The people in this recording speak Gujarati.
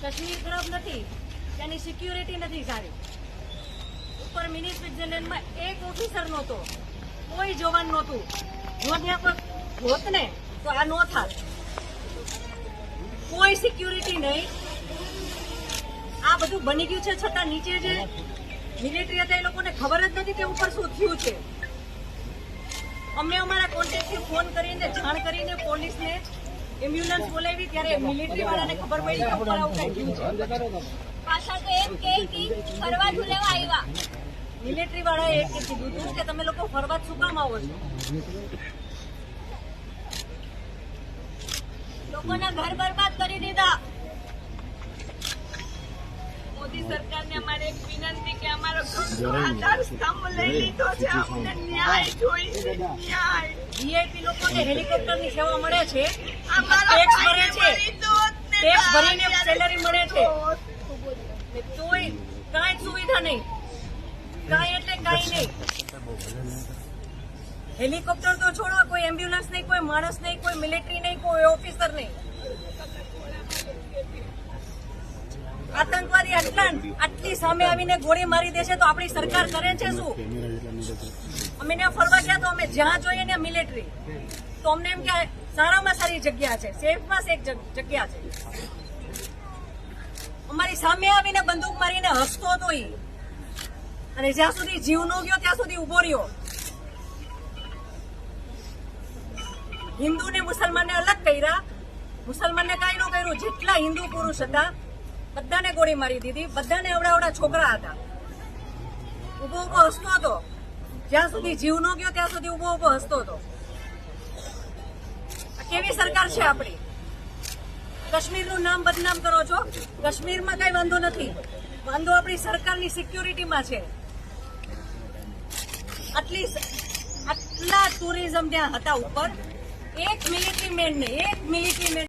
કાશ્મીર ખરાબ નથી, ત્યાંની સિક્યુરિટી નથી સારી. ઉપર મિની સ્વિટ્ઝરલેન્ડમાં એક ઓફિસર નહોતો, કોઈ જવાન નહોતું. જો ત્યાં કોઈ હોત ને તો આ નો થાત. કોઈ સિક્યુરિટી નહીં. આ બધું બની ગયું છે છતાં નીચે જે મિલિટરી હતા એ લોકોને ખબર જ નથી કે ઉપર શું થયું છે. અમે અમારા કોન્ટેક્ટથી ફોન કરીને જાણ કરીને પોલીસને એમ્બ્યુલન્સ બોલાવી ત્યારે મિલિટરી વાળાને ખબર પડી કે ઉપર આવું કઈ થયું છે. પાછા તો એમ કે ફરવા ઝુલેવા આવ્યા. મિલિટરી વાળાએ એક કીધું હતું કે તમે લોકો ફરવા શું કામ આવો છો? લોકોના ઘર બરબાદ કરી દીધા. મોદી સરકારને અમારે એક વિનંતી કે અમારો આધાર સ્તંભ લઈ લીધો છે. અમને ન્યાય જોઈએ, ન્યાય. વીઆઈપી લોકોને હેલિકોપ્ટરની સેવા મળે છે, અમારા ટેક્સ ભરે ભાઈને છે, મરી દોત ને ટેક્સ ભરીને ત્યારે સેલરી મળે છે, દોત. તોય કાંઈ સુવિધા નહીં. કાંઈ એટલે કાંઈ નહીં. હેલિકોપ્ટર તો છોડો, કોઈ એમ્બ્યુલન્સ નહીં, કોઈ માણસ નહીં, કોઈ મિલિટરી નહીં, કોઈ ઓફિસર નહીં. આતંકવાદી આટલી સામે આવીને ગોળી મારી દેશે તો આપણી સરકાર કરે છે શું? અમે ત્યાં ફરવા ગયા તો અમે જ્યાં જોઈએ ને મિલિટરી, તો અમને એમ કે સારામાં સારી જગ્યા છે, સેફમાં સેફ જગ્યા છે. અમારી સામે આવીને બંદૂક મારીને હસતો હતો ઈ, અને જ્યાં સુધી જીવ નો ગયો ત્યાં સુધી ઉભો રહ્યો. હિન્દુ ને મુસલમાનને અલગ કર્યા, મુસલમાનને કાંઈ ન કર્યું. જેટલા હિન્દુ પુરુષ હતા બધાને ગોળી મારી દીધી. બધાને અવડા છોકરા હતા. ઉભો ઉભો હસતો હતો, જ્યાં સુધી જીવ ન ગયો ત્યાં સુધી ઉભો ઉભો હસતો હતો. આ કેવી સરકાર છે આપણી? કાશ્મીરનું નામ બદનામ કરો છો. કાશ્મીરમાં કઈ વાંધો નથી, વાંધો આપણી સરકારની સિક્યુરિટીમાં છે. આટલા ટુરિઝમ ત્યાં હતા ઉપર, એક મિલિટરી મેન